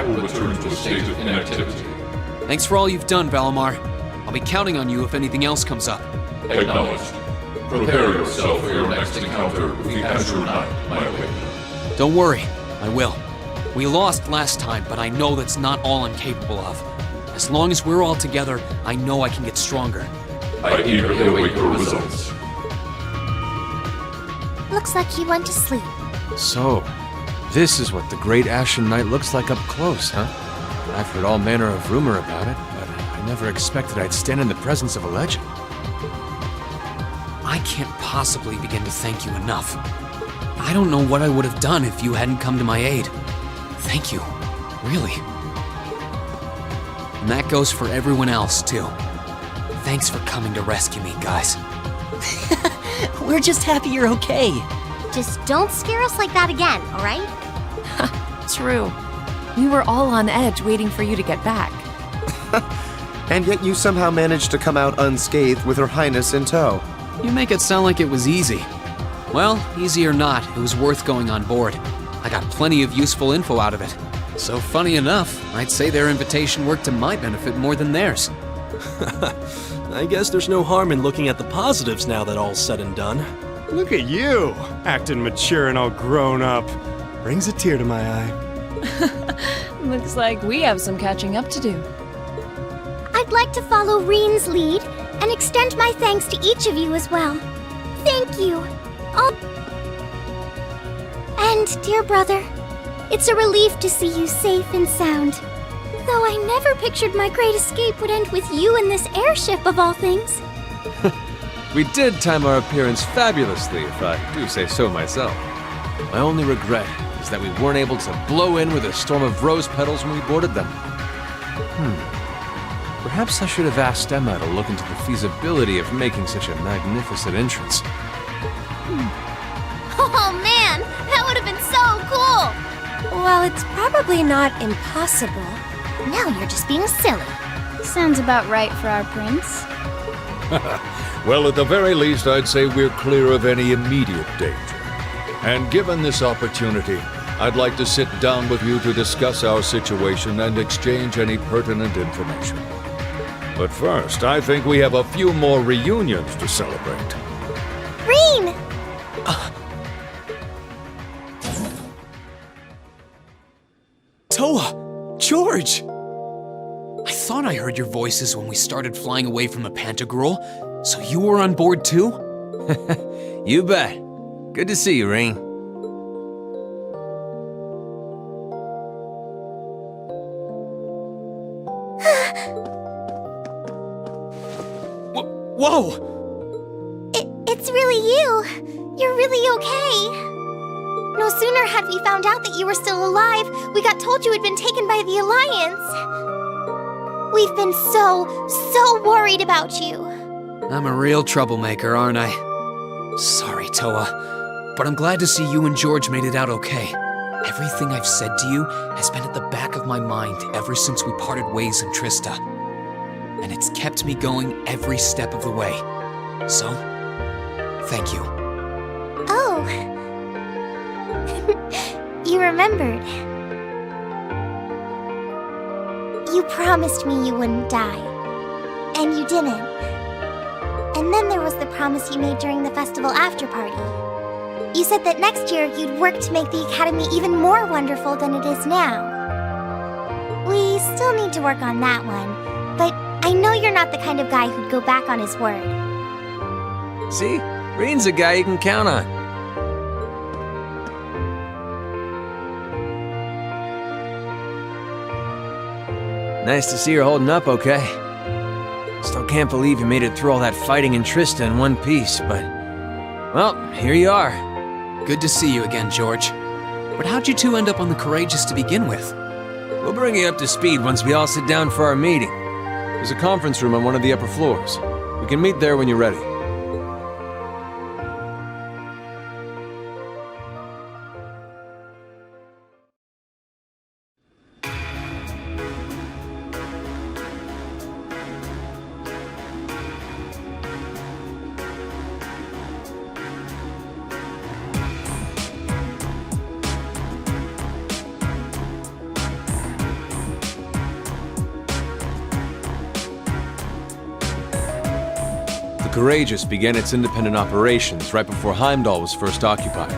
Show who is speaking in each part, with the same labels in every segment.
Speaker 1: I will return to a state of inactivity.
Speaker 2: Thanks for all you've done, Valimar. I'll be counting on you if anything else comes up.
Speaker 1: Acknowledged. Prepare yourself for your next encounter with the Azure Knight, my lady.
Speaker 2: Don't worry, I will. We lost last time, but I know that's not all I'm capable of. As long as we're all together, I know I can get stronger.
Speaker 1: I eagerly await your results.
Speaker 3: Looks like he went to sleep.
Speaker 4: So, this is what the Great Ashen Knight looks like up close, huh? I've heard all manner of rumor about it, but I never expected I'd stand in the presence of a legend.
Speaker 2: I can't possibly begin to thank you enough. I don't know what I would have done if you hadn't come to my aid. Thank you, really. And that goes for everyone else, too. Thanks for coming to rescue me, guys.
Speaker 5: We're just happy you're okay.
Speaker 3: Just don't scare us like that again, alright?
Speaker 6: True. We were all on edge waiting for you to get back.
Speaker 7: And yet you somehow managed to come out unscathed with Her Highness in tow.
Speaker 2: You make it sound like it was easy. Well, easy or not, it was worth going on board. I got plenty of useful info out of it. So funny enough, I'd say their invitation worked to my benefit more than theirs.
Speaker 5: I guess there's no harm in looking at the positives now that all's said and done.
Speaker 8: Look at you, acting mature and all grown up. Brings a tear to my eye.
Speaker 6: Looks like we have some catching up to do.
Speaker 3: I'd like to follow Reen's lead and extend my thanks to each of you as well. Thank you. Oh. And, dear brother, it's a relief to see you safe and sound. Though I never pictured my great escape would end with you in this airship of all things.
Speaker 4: We did time our appearance fabulously, if I do say so myself. My only regret is that we weren't able to blow in with a storm of rose petals when we boarded them. Perhaps I should have asked Emma to look into the feasibility of making such a magnificent entrance.
Speaker 3: Oh man, that would have been so cool!
Speaker 9: Well, it's probably not impossible.
Speaker 3: Now you're just being silly.
Speaker 9: Sounds about right for our prince.
Speaker 10: Well, at the very least, I'd say we're clear of any immediate danger. And given this opportunity, I'd like to sit down with you to discuss our situation and exchange any pertinent information. But first, I think we have a few more reunions to celebrate.
Speaker 3: Reen!
Speaker 2: Toa! George! I thought I heard your voices when we started flying away from the Pantagruel, so you were on board too?
Speaker 4: You bet. Good to see you, Reen.
Speaker 2: Whoa!
Speaker 3: It's really you. You're really okay. No sooner had we found out that you were still alive, we got told you had been taken by the Alliance. We've been so worried about you.
Speaker 2: I'm a real troublemaker, aren't I? Sorry, Toa, but I'm glad to see you and George made it out okay. Everything I've said to you has been at the back of my mind ever since we parted ways in Trista. And it's kept me going every step of the way. So, thank you.
Speaker 3: Oh. You remembered. You promised me you wouldn't die. And you didn't. And then there was the promise you made during the festival after-party. You said that next year you'd work to make the Academy even more wonderful than it is now. We still need to work on that one, but I know you're not the kind of guy who'd go back on his word.
Speaker 4: See? Reen's a guy you can count on. Nice to see you're holding up okay. Still can't believe you made it through all that fighting in Trista in one piece, but... well, here you are.
Speaker 2: Good to see you again, George. But how'd you two end up on the Courageous to begin with?
Speaker 4: We'll bring you up to speed once we all sit down for our meeting. There's a conference room on one of the upper floors. We can meet there when you're ready. Courageous began its independent operations right before Heimdall was first occupied.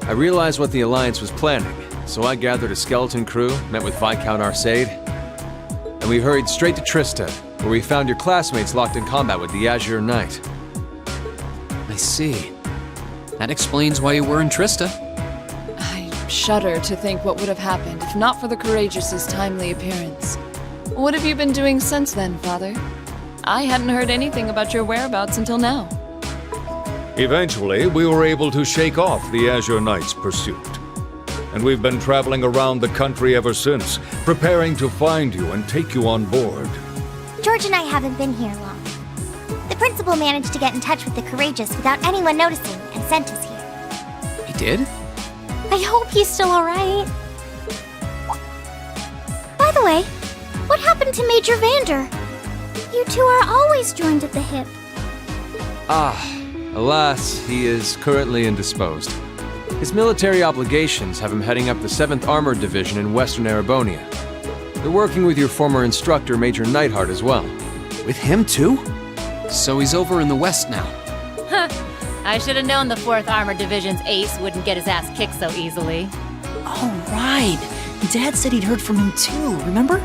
Speaker 4: I realized what the Alliance was planning, so I gathered a skeleton crew, met with Viscount Arcade, and we hurried straight to Trista, where we found your classmates locked in combat with the Azure Knight.
Speaker 2: I see. That explains why you were in Trista.
Speaker 6: I shudder to think what would have happened if not for the Courageous's timely appearance. What have you been doing since then, Father? I hadn't heard anything about your whereabouts until now.
Speaker 10: Eventually, we were able to shake off the Azure Knight's pursuit. And we've been traveling around the country ever since, preparing to find you and take you on board.
Speaker 3: George and I haven't been here long. The principal managed to get in touch with the Courageous without anyone noticing and sent us here.
Speaker 2: He did?
Speaker 3: I hope he's still alright. By the way, what happened to Major Vander? You two are always joined at the hip.
Speaker 4: Alas, he is currently indisposed. His military obligations have him heading up the 7th Armored Division in Western Erebonia. They're working with your former instructor, Major Neidhart, as well.
Speaker 2: With him too? So he's over in the west now.
Speaker 11: Huh. I should have known the 4th Armored Division's ace wouldn't get his ass kicked so easily.
Speaker 12: Oh, right. Dad said he'd heard from him too, remember?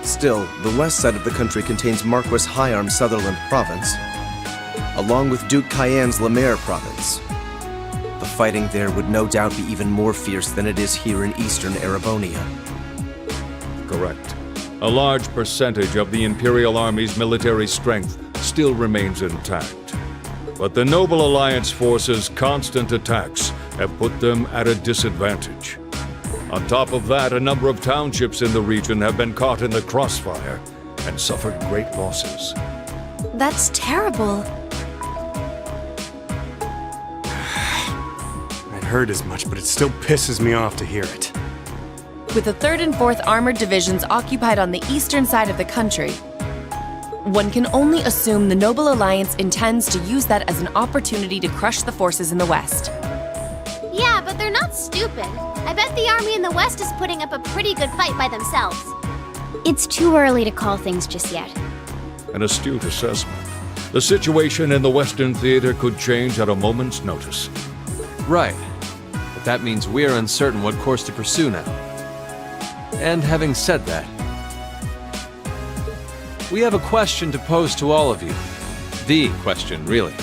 Speaker 7: Still, the west side of the country contains Marquis Hyarm's Sutherland province, along with Duke Cayenne's Lemaire province. The fighting there would no doubt be even more fierce than it is here in eastern Erebonia.
Speaker 10: Correct. A large percentage of the Imperial Army's military strength still remains intact. But the Noble Alliance forces' constant attacks have put them at a disadvantage. On top of that, a number of townships in the region have been caught in the crossfire and suffered great losses.
Speaker 9: That's terrible.
Speaker 8: I'd heard as much, but it still pisses me off to hear it.
Speaker 6: With the 3rd and 4th Armored Divisions occupied on the eastern side of the country, one can only assume the Noble Alliance intends to use that as an opportunity to crush the forces in the west.
Speaker 3: Yeah, but they're not stupid. I bet the army in the west is putting up a pretty good fight by themselves.
Speaker 9: It's too early to call things just yet.
Speaker 10: An astute assessment. The situation in the Western Theater could change at a moment's notice.
Speaker 4: Right. But that means we're uncertain what course to pursue now. And having said that, we have a question to pose to all of you. The question, really.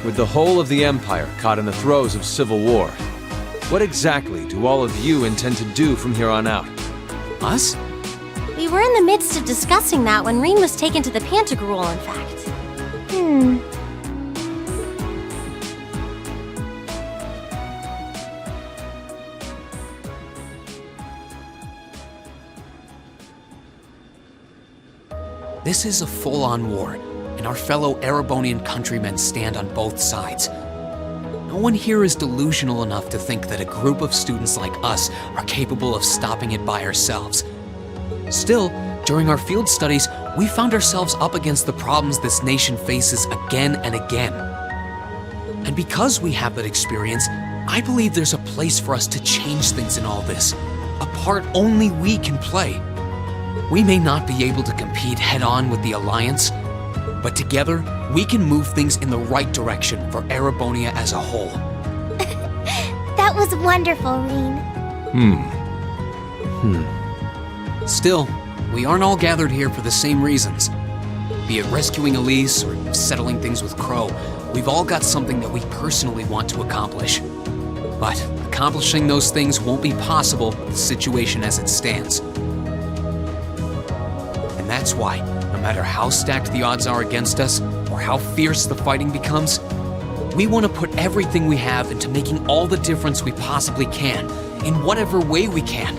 Speaker 4: With the whole of the Empire caught in the throes of civil war, what exactly do all of you intend to do from here on out?
Speaker 2: Us?
Speaker 9: We were in the midst of discussing that when Reen was taken to the Pantagruel, in fact.
Speaker 2: This is a full-on war, and our fellow Erebonian countrymen stand on both sides. No one here is delusional enough to think that a group of students like us are capable of stopping it by ourselves. Still, during our field studies, we found ourselves up against the problems this nation faces again and again. And because we have that experience, I believe there's a place for us to change things in all this, a part only we can play. We may not be able to compete head-on with the Alliance, but together, we can move things in the right direction for Erebonia as a whole.
Speaker 3: That was wonderful, Reen.
Speaker 2: Still, we aren't all gathered here for the same reasons. Be it rescuing Elise or settling things with Crow, we've all got something that we personally want to accomplish. But accomplishing those things won't be possible with the situation as it stands. And that's why, no matter how stacked the odds are against us, or how fierce the fighting becomes, we want to put everything we have into making all the difference we possibly can, in whatever way we can.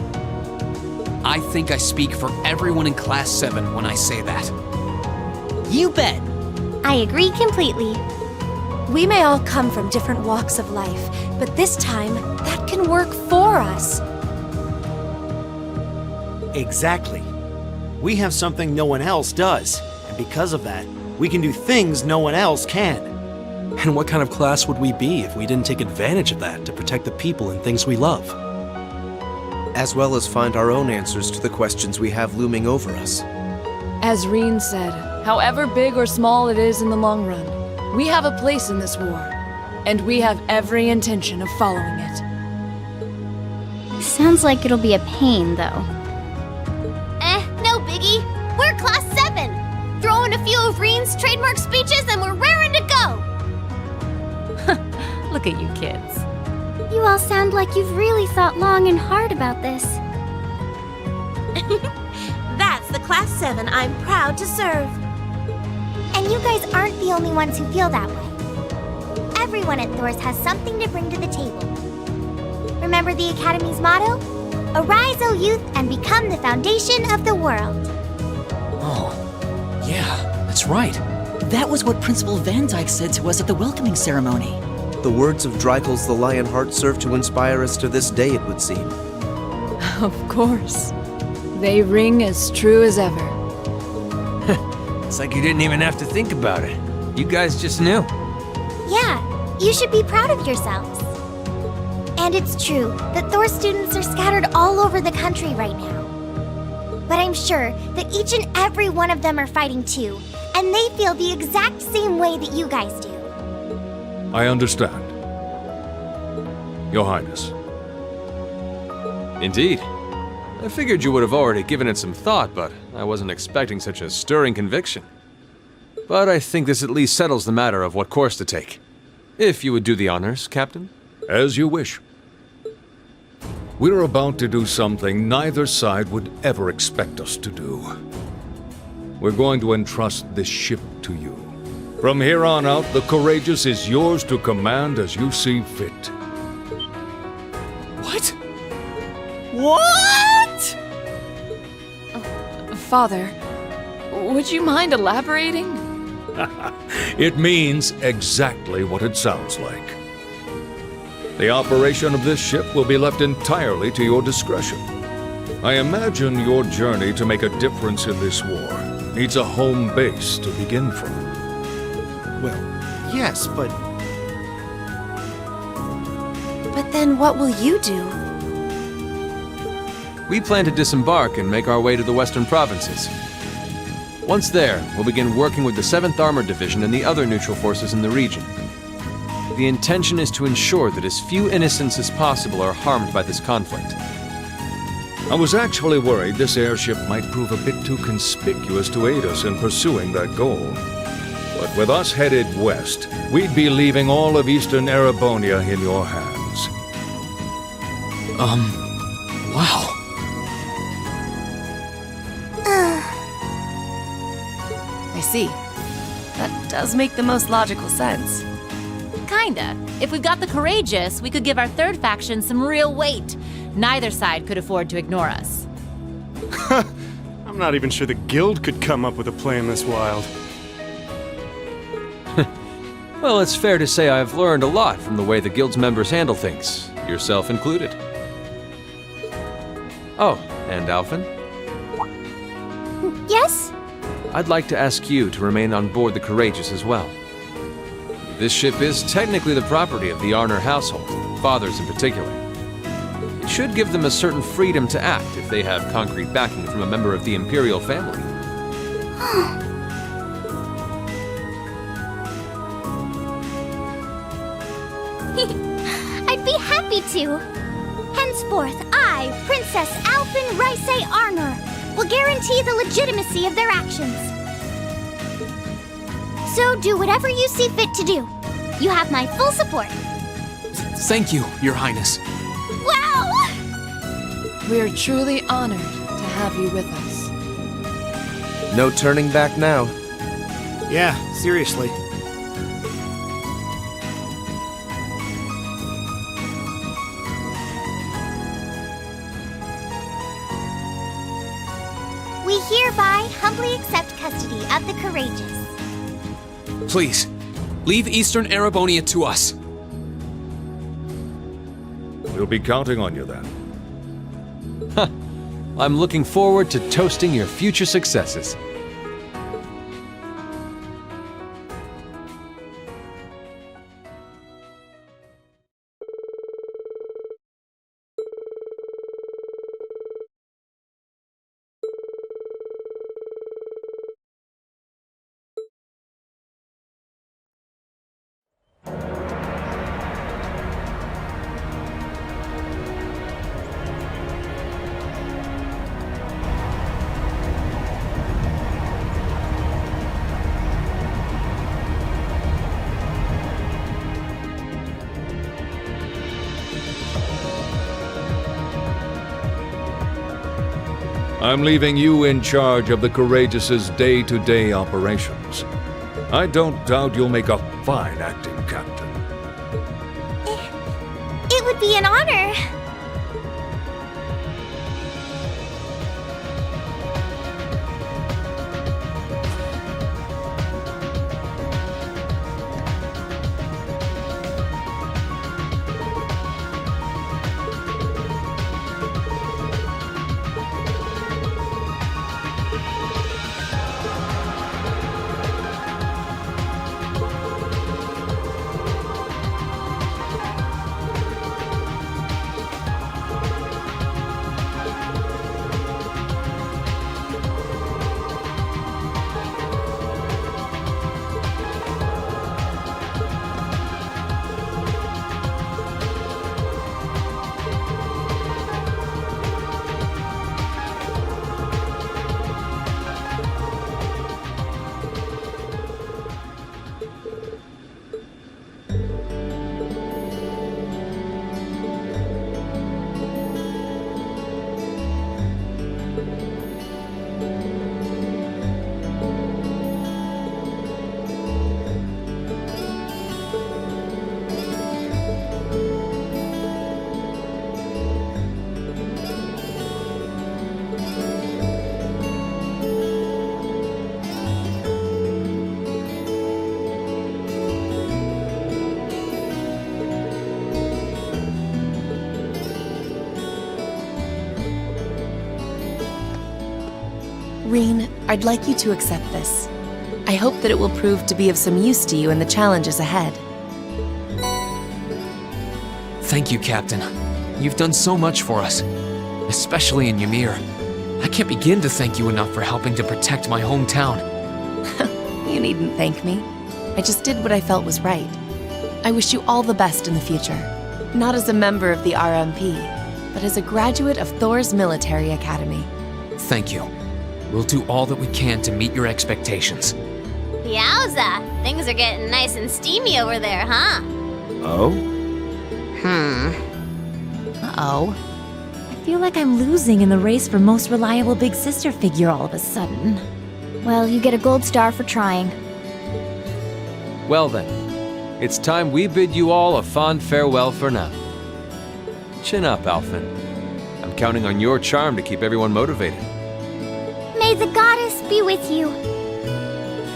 Speaker 2: I think I speak for everyone in Class 7 when I say that.
Speaker 9: You bet. I agree completely. We may all come from different walks of life, but this time, that can work for us.
Speaker 13: Exactly. We have something no one else does, and because of that, we can do things no one else can.
Speaker 5: And what kind of class would we be if we didn't take advantage of that to protect the people and things we love?
Speaker 7: As well as find our own answers to the questions we have looming over us.
Speaker 6: As Reen said,
Speaker 14: However big or small it is in the long run, we have a place in this war, and we have every intention of following it.
Speaker 15: Sounds like it'll be a pain, though.
Speaker 3: No biggie. We're Class 7. Throw in a few of Reen's trademark speeches and we're raring to go.
Speaker 11: Look at you kids.
Speaker 15: You all sound like you've really thought long and hard about this.
Speaker 9: That's the Class 7 I'm proud to serve.
Speaker 3: And you guys aren't the only ones who feel that way. Everyone at Thor's has something to bring to the table. Remember the Academy's motto? Arise, O youth, and become the foundation of the world.
Speaker 12: Oh, yeah, that's right. That was what Principal Van Dyke said to us at the welcoming ceremony.
Speaker 7: The words of Dreikel's the Lionheart serve to inspire us to this day, it would seem.
Speaker 14: Of course. They ring as true as ever.
Speaker 4: It's like you didn't even have to think about it. You guys just knew.
Speaker 3: Yeah, you should be proud of yourselves. And it's true that Thor students are scattered all over the country right now. But I'm sure that each and every one of them are fighting too, and they feel the exact same way that you guys do.
Speaker 10: I understand. Your Highness.
Speaker 4: Indeed. I figured you would have already given it some thought, but I wasn't expecting such a stirring conviction. But I think this at least settles the matter of what course to take. If you would do the honors, Captain.
Speaker 10: As you wish. We're about to do something neither side would ever expect us to do. We're going to entrust this ship to you. From here on out, the Courageous is yours to command as you see fit.
Speaker 2: What?
Speaker 14: What? Father, would you mind elaborating?
Speaker 10: It means exactly what it sounds like. The operation of this ship will be left entirely to your discretion. I imagine your journey to make a difference in this war needs a home base to begin from.
Speaker 13: Well, yes, but...
Speaker 9: But then what will you do?
Speaker 4: We plan to disembark and make our way to the western provinces. Once there, we'll begin working with the 7th Armored Division and the other neutral forces in the region. The intention is to ensure that as few innocents as possible are harmed by this conflict.
Speaker 10: I was actually worried this airship might prove a bit too conspicuous to aid us in pursuing that goal. But with us headed west, we'd be leaving all of Eastern Erebonia in your hands.
Speaker 2: Wow.
Speaker 6: I see. That does make the most logical sense.
Speaker 11: Kinda. If we've got the Courageous, we could give our third faction some real weight. Neither side could afford to ignore us.
Speaker 8: I'm not even sure the Guild could come up with a plan this wild.
Speaker 4: Well, it's fair to say I've learned a lot from the way the Guild's members handle things, yourself included. Oh, and Alphen?
Speaker 3: Yes?
Speaker 4: I'd like to ask you to remain on board the Courageous as well. This ship is technically the property of the Arner household, fathers in particular. It should give them a certain freedom to act if they have concrete backing from a member of the Imperial family.
Speaker 3: I'd be happy to. Henceforth, I, Princess Alphen Raisay Arnor, will guarantee the legitimacy of their actions. So do whatever you see fit to do. You have my full support.
Speaker 2: Thank you, Your Highness.
Speaker 3: Wow!
Speaker 14: We're truly honored to have you with us.
Speaker 7: No turning back now.
Speaker 13: Yeah, seriously.
Speaker 3: We hereby humbly accept custody of the Courageous.
Speaker 2: Please, leave Eastern Erebonia to us.
Speaker 10: We'll be counting on you then.
Speaker 4: I'm looking forward to toasting your future successes.
Speaker 10: I'm leaving you in charge of the Courageous' day-to-day operations. I don't doubt you'll make a fine acting captain.
Speaker 3: It would be an honor.
Speaker 6: Reen, I'd like you to accept this. I hope that it will prove to be of some use to you in the challenges ahead.
Speaker 2: Thank you, Captain. You've done so much for us, especially in Ymir. I can't begin to thank you enough for helping to protect my hometown.
Speaker 6: You needn't thank me. I just did what I felt was right. I wish you all the best in the future. Not as a member of the RMP, but as a graduate of Thor's Military Academy.
Speaker 2: Thank you. We'll do all that we can to meet your expectations.
Speaker 16: Yowza! Things are getting nice and steamy over there, huh?
Speaker 7: Oh?
Speaker 11: Uh-oh. I feel like I'm losing in the race for most reliable big sister figure all of a sudden.
Speaker 15: Well, you get a gold star for trying.
Speaker 4: Well then, it's time we bid you all a fond farewell for now. Chin up, Alphen. I'm counting on your charm to keep everyone motivated.
Speaker 15: May the goddess be with you.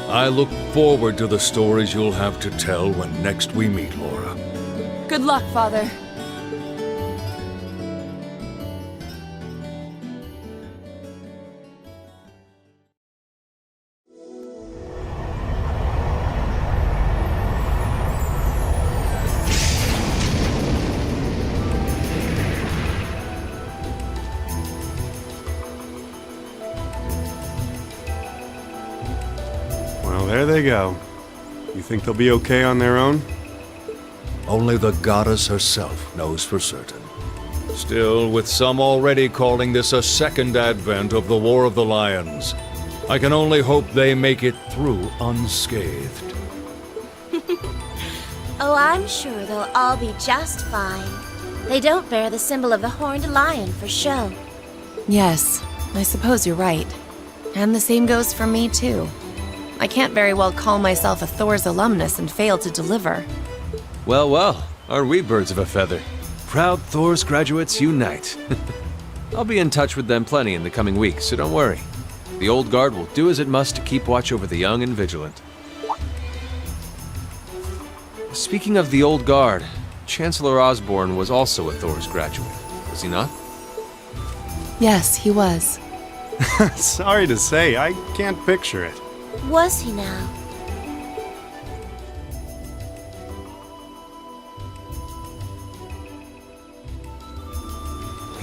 Speaker 10: I look forward to the stories you'll have to tell when next we meet, Laura.
Speaker 14: Good luck, Father.
Speaker 8: Well, there they go. You think they'll be okay on their own?
Speaker 10: Only the goddess herself knows for certain. Still, with some already calling this a second advent of the War of the Lions, I can only hope they make it through unscathed.
Speaker 9: Oh, I'm sure they'll all be just fine. They don't bear the symbol of the horned lion for show.
Speaker 6: Yes, I suppose you're right. And the same goes for me, too. I can't very well call myself a Thor's alumnus and fail to deliver.
Speaker 4: Well, well, aren't we birds of a feather? Proud Thor's graduates unite. I'll be in touch with them plenty in the coming weeks, so don't worry. The old guard will do as it must to keep watch over the young and vigilant. Speaking of the old guard, Chancellor Osborne was also a Thor's graduate, was he not?
Speaker 6: Yes, he was.
Speaker 8: Sorry to say, I can't picture it.
Speaker 9: Was he now?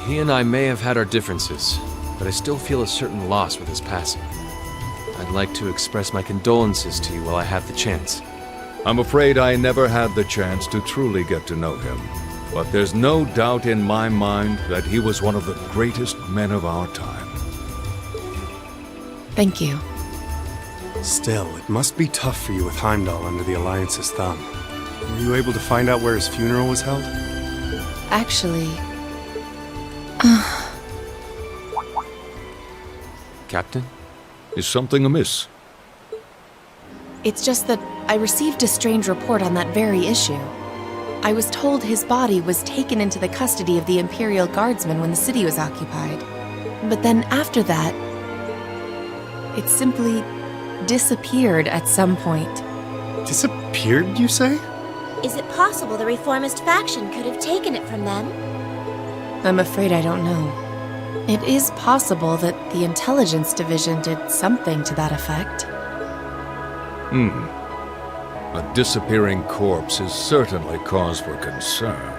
Speaker 4: He and I may have had our differences, but I still feel a certain loss with his passing. I'd like to express my condolences to you while I have the chance.
Speaker 10: I'm afraid I never had the chance to truly get to know him, but there's no doubt in my mind that he was one of the greatest men of our time.
Speaker 6: Thank you.
Speaker 8: Still, it must be tough for you with Heimdall under the Alliance's thumb. Were you able to find out where his funeral was held?
Speaker 4: Captain?
Speaker 10: Is something amiss?
Speaker 6: It's just that I received a strange report on that very issue. I was told his body was taken into the custody of the Imperial Guardsmen when the city was occupied. But then after that, it simply disappeared at some point.
Speaker 8: Disappeared, you say?
Speaker 9: Is it possible the reformist faction could have taken it from them?
Speaker 6: I'm afraid I don't know. It is possible that the Intelligence Division did something to that effect.
Speaker 10: A disappearing corpse is certainly cause for concern.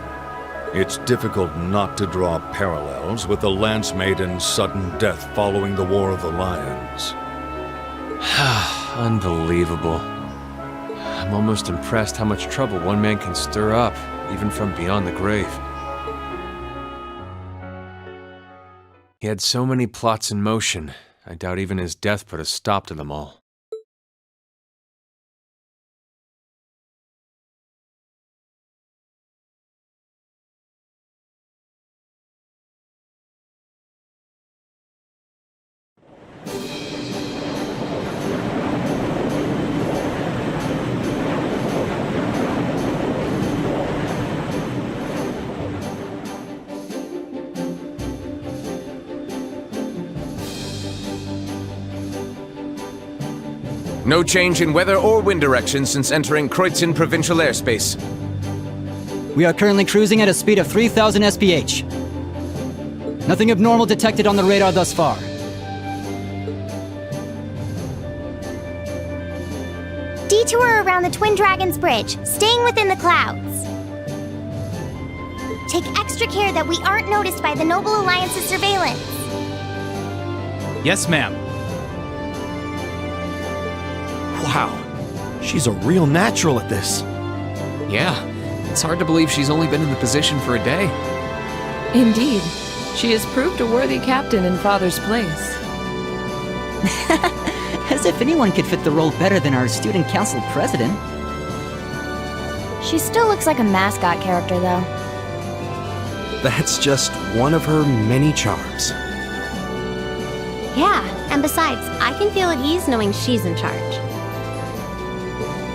Speaker 10: It's difficult not to draw parallels with the Lance Maiden's sudden death following the War of the Lions.
Speaker 4: Unbelievable. I'm almost impressed how much trouble one man can stir up, even from beyond the grave. He had so many plots in motion, I doubt even his death put a stop to them all.
Speaker 17: No change in weather or wind direction since entering Kreutzen provincial airspace.
Speaker 18: We are currently cruising at a speed of 3,000 SPH. Nothing abnormal detected on the radar thus far.
Speaker 3: Detour around the Twin Dragons Bridge, staying within the clouds. Take extra care that we aren't noticed by the Noble Alliance's surveillance.
Speaker 19: Yes, ma'am.
Speaker 5: Wow, she's a real natural at this.
Speaker 2: Yeah, it's hard to believe she's only been in the position for a day.
Speaker 14: Indeed. She has proved a worthy captain in Father's place.
Speaker 18: As if anyone could fit the role better than our student council president.
Speaker 9: She still looks like a mascot character, though.
Speaker 5: That's just one of her many charms.
Speaker 16: Yeah, and besides, I can feel at ease knowing she's in charge.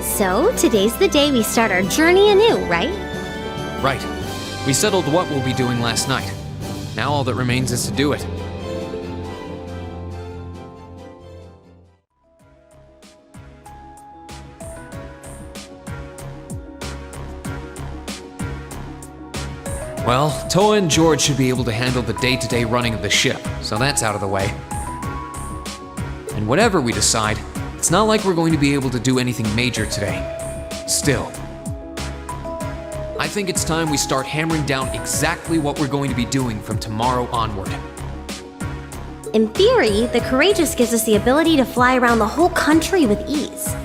Speaker 16: So, today's the day we start our journey anew, right?
Speaker 2: Right. We settled what we'll be doing last night. Now all that remains is to do it. Well, Toa and George should be able to handle the day-to-day running of the ship, so that's out of the way. And whatever we decide, it's not like we're going to be able to do anything major today. Still, I think it's time we start hammering down exactly what we're going to be doing from tomorrow onward.
Speaker 16: In theory, the Courageous gives us the ability to fly around the whole country with ease.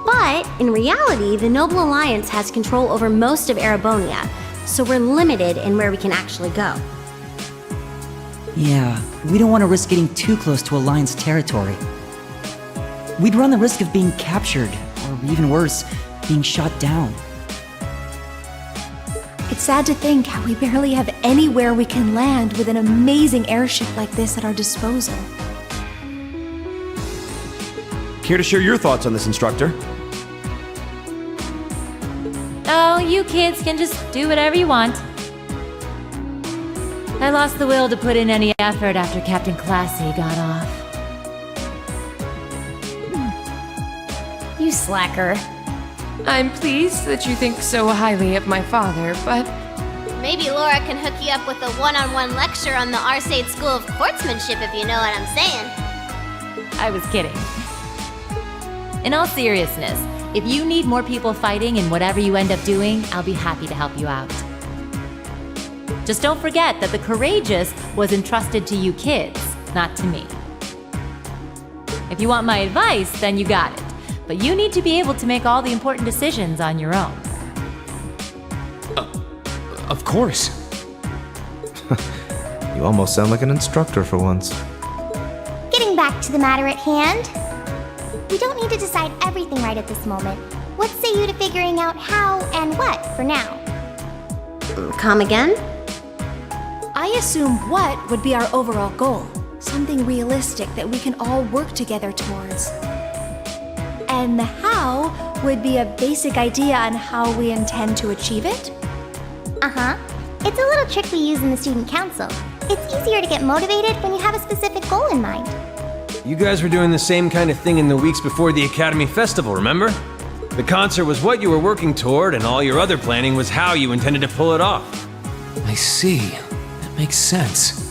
Speaker 16: But, in reality, the Noble Alliance has control over most of Erebonia, so we're limited in where we can actually go.
Speaker 18: Yeah, we don't want to risk getting too close to Alliance territory. We'd run the risk of being captured, or even worse, being shot down.
Speaker 9: It's sad to think how we barely have anywhere we can land with an amazing airship like this at our disposal.
Speaker 5: Care to share your thoughts on this, instructor?
Speaker 11: Oh, you kids can just do whatever you want. I lost the will to put in any effort after Captain Classy got off.
Speaker 9: You slacker.
Speaker 6: I'm pleased that you think so highly of my father, but...
Speaker 16: Maybe Laura can hook you up with a one-on-one lecture on the Arcade School of Courtsmanship, if you know what I'm saying.
Speaker 11: I was kidding. In all seriousness, if you need more people fighting in whatever you end up doing, I'll be happy to help you out. Just don't forget that the Courageous was entrusted to you kids, not to me. If you want my advice, then you got it. But you need to be able to make all the important decisions on your own.
Speaker 2: Of course.
Speaker 7: You almost sound like an instructor for once.
Speaker 3: Getting back to the matter at hand. We don't need to decide everything right at this moment. What say you to figuring out how and what for now?
Speaker 16: Come again?
Speaker 9: I assume what would be our overall goal. Something realistic that we can all work together towards. And the how would be a basic idea on how we intend to achieve it?
Speaker 3: Uh-huh. It's a little trick we use in the student council. It's easier to get motivated when you have a specific goal in mind.
Speaker 4: You guys were doing the same kind of thing in the weeks before the Academy Festival, remember? The concert was what you were working toward, and all your other planning was how you intended to pull it off.
Speaker 2: I see. That makes sense.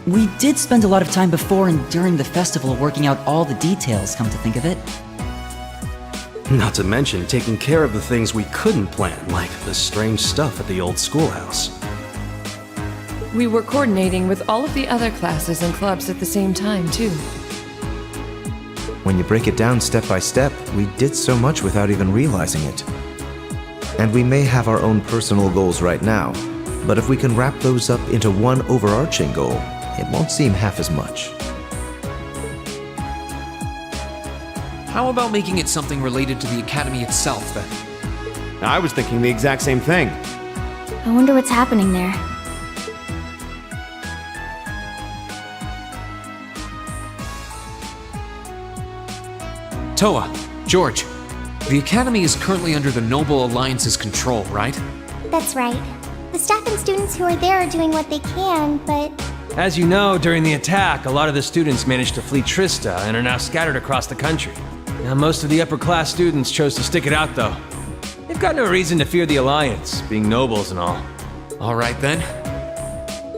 Speaker 18: We did spend a lot of time before and during the festival working out all the details, come to think of it.
Speaker 5: Not to mention taking care of the things we couldn't plan, like the strange stuff at the old schoolhouse.
Speaker 6: We were coordinating with all of the other classes and clubs at the same time, too.
Speaker 7: When you break it down step by step, we did so much without even realizing it. And we may have our own personal goals right now, but if we can wrap those up into one overarching goal, it won't seem half as much.
Speaker 2: How about making it something related to the Academy itself, then?
Speaker 13: I was thinking the exact same thing.
Speaker 15: I wonder what's happening there.
Speaker 2: Toa, George, the Academy is currently under the Noble Alliance's control, right?
Speaker 3: That's right. The staff and students who are there are doing what they can, but...
Speaker 4: As you know, during the attack, a lot of the students managed to flee Trista and are now scattered across the country. Now, most of the upper-class students chose to stick it out, though. They've got no reason to fear the Alliance, being nobles and all.
Speaker 2: All right, then.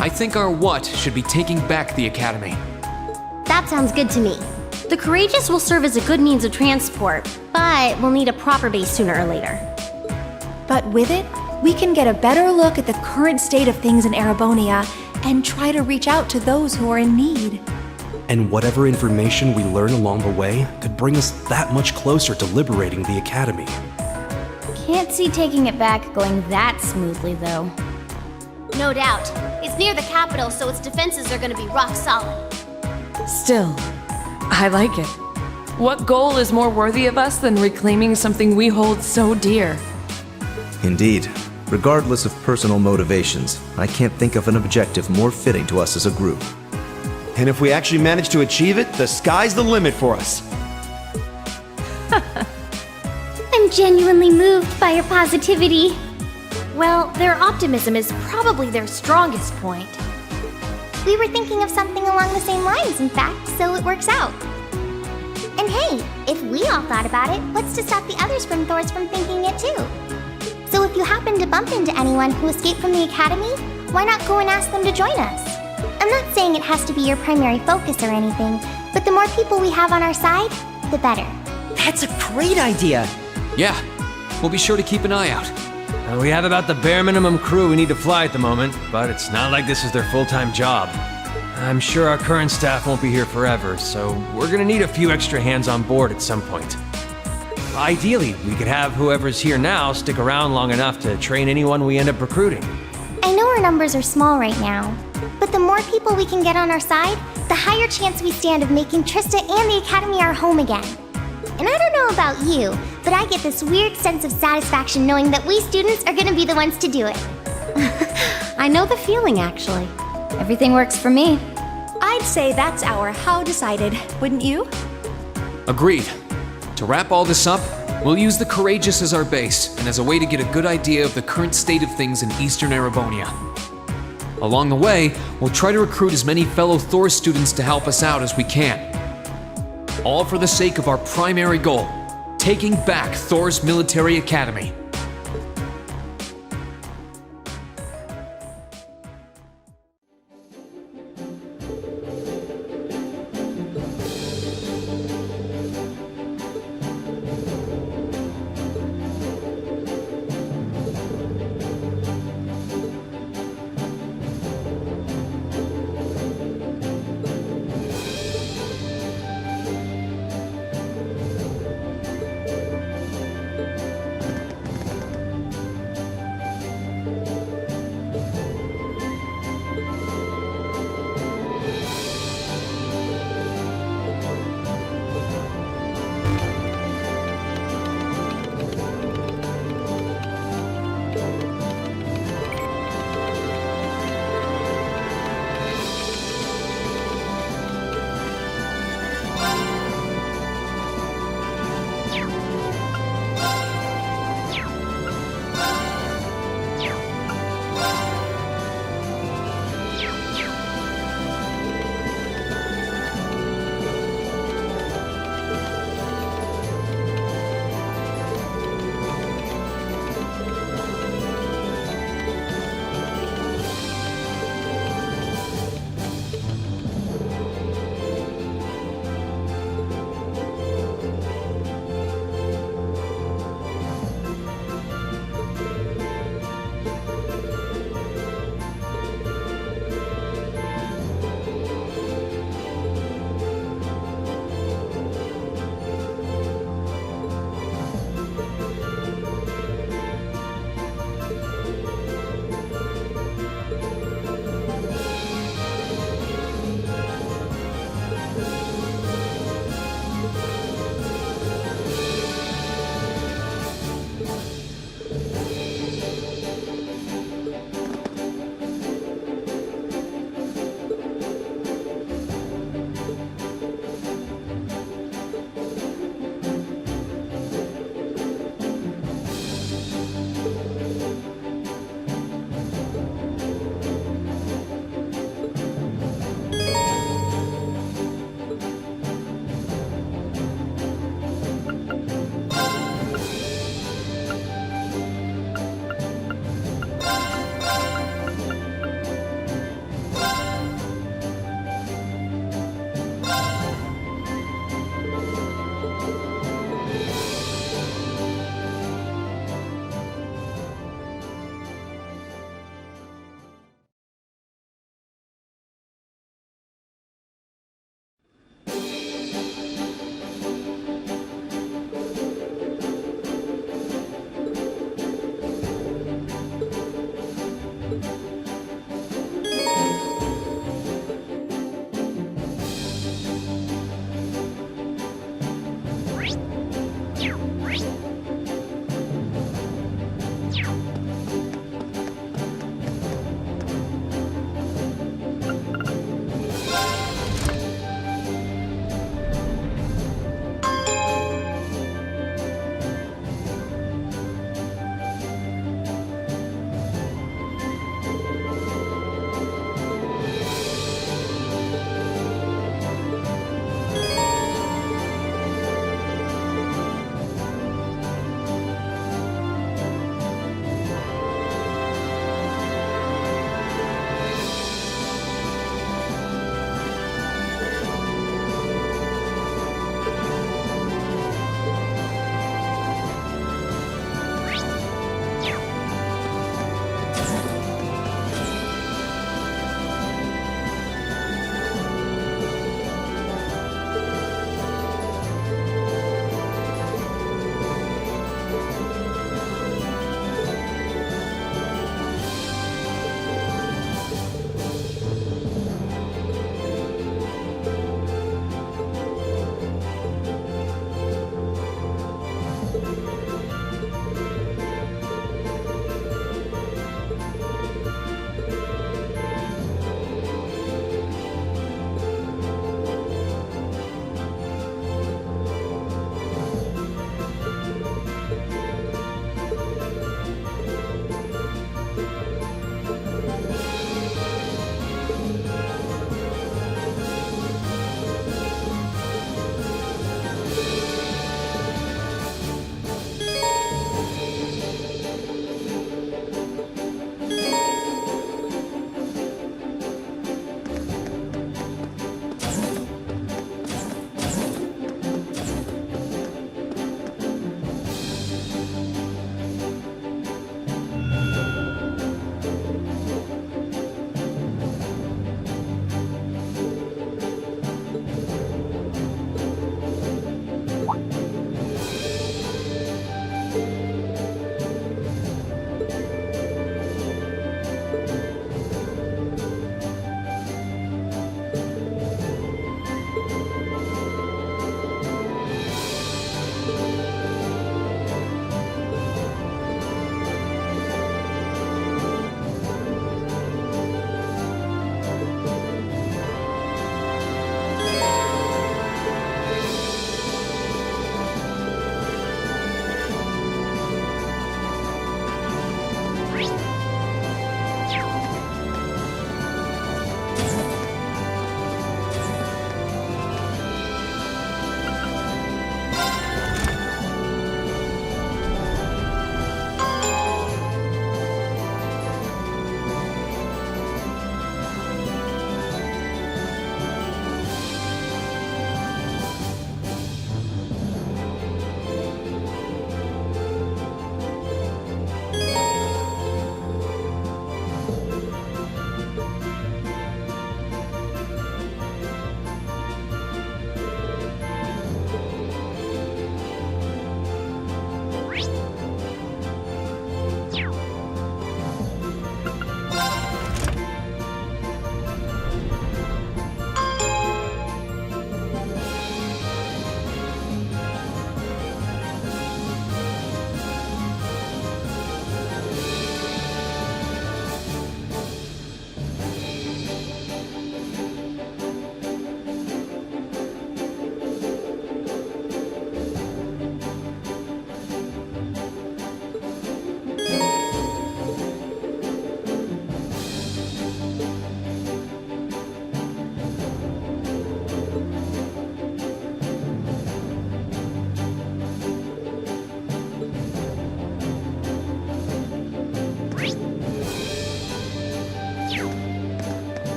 Speaker 2: I think our what should be taking back the Academy.
Speaker 15: That sounds good to me. The Courageous will serve as a good means of transport, but we'll need a proper base sooner or later.
Speaker 9: But with it, we can get a better look at the current state of things in Erebonia and try to reach out to those who are in need.
Speaker 5: And whatever information we learn along the way could bring us that much closer to liberating the Academy.
Speaker 15: Can't see taking it back going that smoothly, though.
Speaker 16: No doubt. It's near the capital, so its defenses are gonna be rock solid.
Speaker 6: Still, I like it. What goal is more worthy of us than reclaiming something we hold so dear?
Speaker 7: Indeed. Regardless of personal motivations, I can't think of an objective more fitting to us as a group.
Speaker 13: And if we actually manage to achieve it, the sky's the limit for us.
Speaker 15: I'm genuinely moved by your positivity. Well, their optimism is probably their strongest point.
Speaker 3: We were thinking of something along the same lines, in fact, so it works out. And hey, if we all thought about it, what's to stop the other Sprimthors from thinking it too? So if you happen to bump into anyone who escaped from the Academy, why not go and ask them to join us? I'm not saying it has to be your primary focus or anything, but the more people we have on our side, the better.
Speaker 18: That's a great idea!
Speaker 2: Yeah, we'll be sure to keep an eye out.
Speaker 4: We have about the bare minimum crew we need to fly at the moment, but it's not like this is their full-time job. I'm sure our current staff won't be here forever, so we're gonna need a few extra hands on board at some point. Ideally, we could have whoever's here now stick around long enough to train anyone we end up recruiting.
Speaker 3: I know our numbers are small right now, but the more people we can get on our side, the higher chance we stand of making Trista and the Academy our home again. And I don't know about you, but I get this weird sense of satisfaction knowing that we students are gonna be the ones to do it.
Speaker 15: I know the feeling, actually. Everything works for me.
Speaker 9: I'd say that's our how decided, wouldn't you?
Speaker 2: Agreed. To wrap all this up, we'll use the Courageous as our base, and as a way to get a good idea of the current state of things in Eastern Erebonia. Along the way, we'll try to recruit as many fellow Thor students to help us out as we can. All for the sake of our primary goal, taking back Thor's military academy.